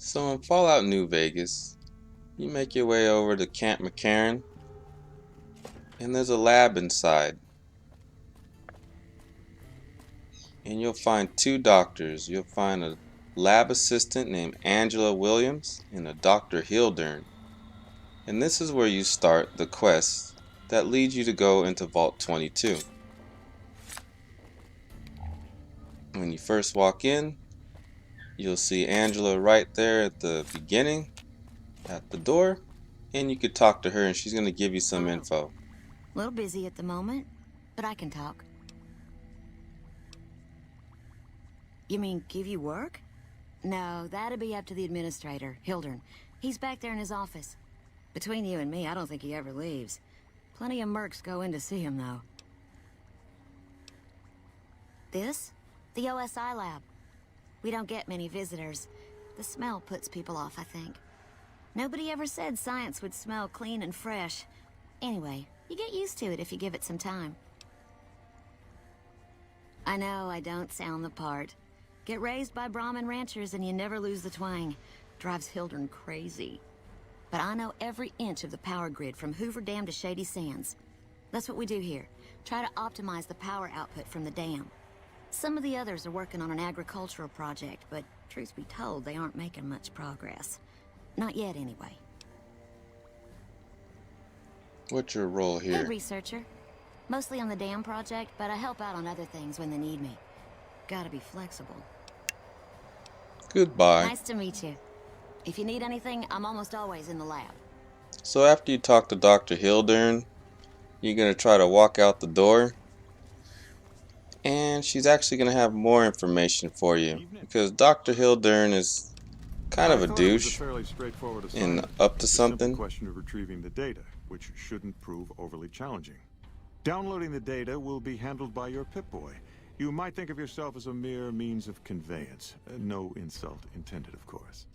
So in Fallout New Vegas, you make your way over to Camp Mccarran, and there's a lab inside. And you'll find two doctors. You'll find a lab assistant named Angela Williams and a Dr. Hildern. And this is where you start the quest that leads you to go into Vault 22. When you first walk in, you'll see Angela right there at the beginning, at the door, and you could talk to her and she's going to give you some Hello. info. A little busy at the moment, but I can talk. You mean give you work? No, that'd be up to the administrator, Hildern. He's back there in his office. Between you and me, I don't think he ever leaves. Plenty of mercs go in to see him, though. This? The OSI lab. We don't get many visitors. The smell puts people off, I think. Nobody ever said science would smell clean and fresh. Anyway, you get used to it if you give it some time. I know I don't sound the part. Get raised by Brahmin ranchers and you never lose the twang. Drives Hildern crazy. But I know every inch of the power grid from Hoover Dam to Shady Sands. That's what we do here. Try to optimize the power output from the dam. Some of the others are working on an agricultural project, but truth be told, they aren't making much progress. Not yet, anyway. What's your role here? Head researcher. Mostly on the dam project, but I help out on other things when they need me. Gotta be flexible. Goodbye. Nice to meet you. If you need anything, I'm almost always in the lab. So after you talk to Dr. Hildern, you're going to try to walk out the door. And she's actually going to have more information for you. Because Dr. Hildern is kind of a douche and up to something. A question of retrieving the data, which shouldn't prove overly challenging. Downloading the data will be handled by your Pip-Boy. You might think of yourself as a mere means of conveyance. No insult intended, of course.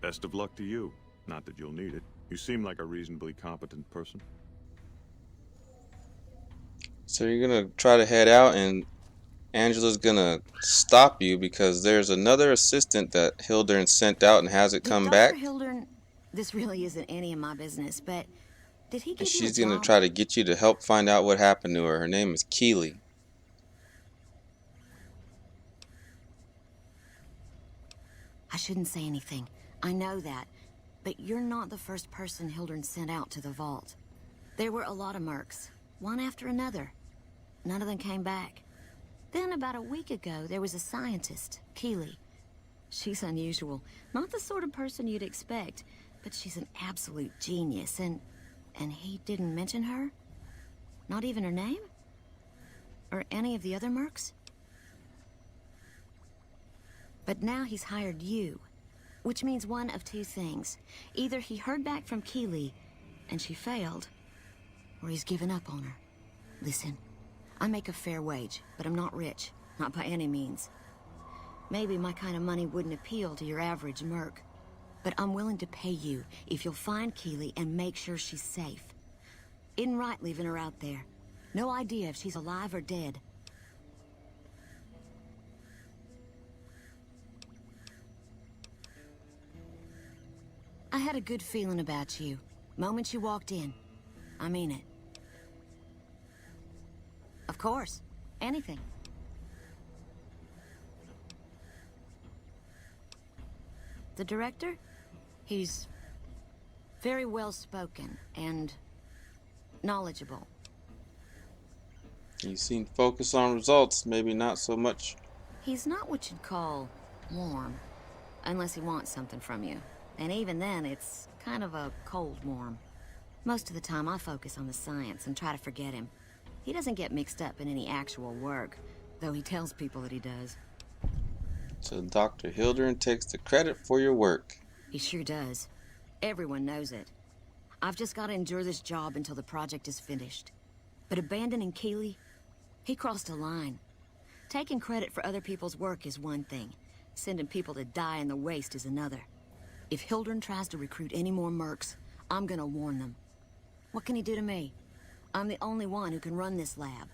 Best of luck to you. Not that you'll need it. You seem like a reasonably competent person. So you're going to try to head out, and Angela's going to stop you because there's another assistant that Hildern sent out and hasn't come back. Dr. Hildern, this really isn't any of my business, but did he give And you she's a going to job? try to get you to help find out what happened to her. Her name is Keeley. I shouldn't say anything. I know that. But you're not the first person Hildern sent out to the vault. There were a lot of mercs, one after another. None of them came back. Then about a week ago, there was a scientist, Keeley. She's unusual. Not the sort of person you'd expect, but she's an absolute genius, and he didn't mention her? Not even her name? Or any of the other mercs? But now he's hired you, which means one of two things. Either he heard back from Keeley, and she failed, or he's given up on her. Listen, I make a fair wage, but I'm not rich, not by any means. Maybe my kind of money wouldn't appeal to your average merc, but I'm willing to pay you if you'll find Keeley and make sure she's safe. Isn't right leaving her out there. No idea if she's alive or dead. I had a good feeling about you. Moment you walked in. I mean it. Of course. Anything. The director? He's very well spoken and knowledgeable. You seem focused on results, maybe not so much. He's not what you'd call warm, unless he wants something from you. And even then, it's kind of a cold warm. Most of the time, I focus on the science and try to forget him. He doesn't get mixed up in any actual work, though he tells people that he does. So Dr. Hildern takes the credit for your work. He sure does. Everyone knows it. I've just got to endure this job until the project is finished. But abandoning Keeley, he crossed a line. Taking credit for other people's work is one thing. Sending people to die in the waste is another. If Hildern tries to recruit any more mercs, I'm gonna warn them. What can he do to me? I'm the only one who can run this lab.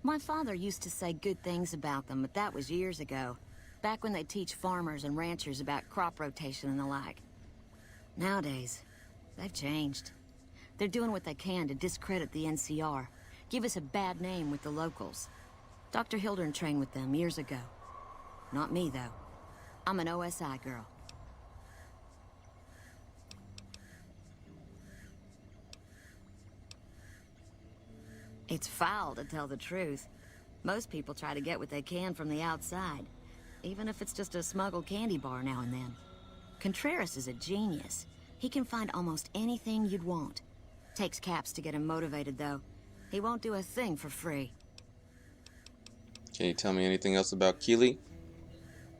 My father used to say good things about them, but that was years ago. Back when they teach farmers and ranchers about crop rotation and the like. Nowadays, they've changed. They're doing what they can to discredit the NCR, give us a bad name with the locals. Dr. Hildern trained with them years ago. Not me, though. I'm an OSI girl. It's foul, to tell the truth. Most people try to get what they can from the outside, even if it's just a smuggled candy bar now and then. Contreras is a genius. He can find almost anything you'd want. Takes caps to get him motivated, though. He won't do a thing for free. Can you tell me anything else about Keely?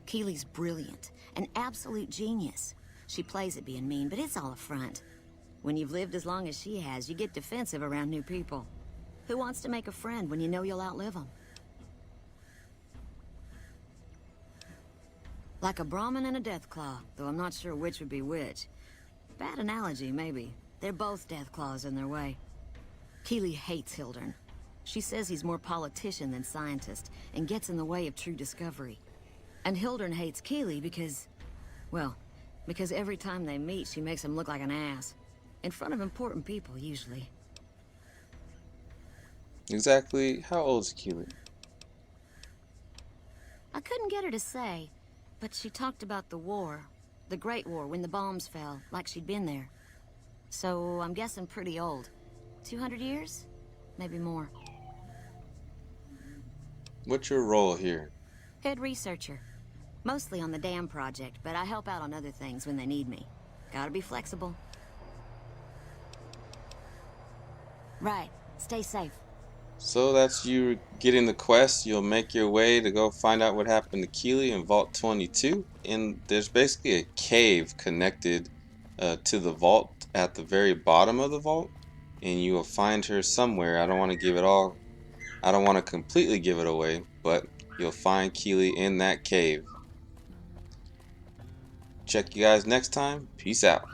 Keely's brilliant, an absolute genius. She plays at being mean, but it's all a front. When you've lived as long as she has, you get defensive around new people. Who wants to make a friend when you know you'll outlive them? Like a Brahmin and a Deathclaw, though I'm not sure which would be which. Bad analogy, maybe. They're both Deathclaws in their way. Keely hates Hildern. She says he's more politician than scientist, and gets in the way of true discovery. And Hildern hates Keely because... well, because every time they meet, she makes him look like an ass. In front of important people, usually. Exactly how old is Keely? I couldn't get her to say, but she talked about the war. The Great War, when the bombs fell, like she'd been there. So, I'm guessing pretty old. 200 years? Maybe more. What's your role here? Head researcher. Mostly on the dam project, but I help out on other things when they need me. Gotta be flexible. Right. Stay safe. So that's you getting the quest. You'll make your way to go find out what happened to Keely in Vault 22. And there's basically a cave connected to the vault at the very bottom of the vault. And you will find her somewhere. I don't want to give it all. I don't want to completely give it away, but you'll find Keely in that cave. Check you guys next time. Peace out.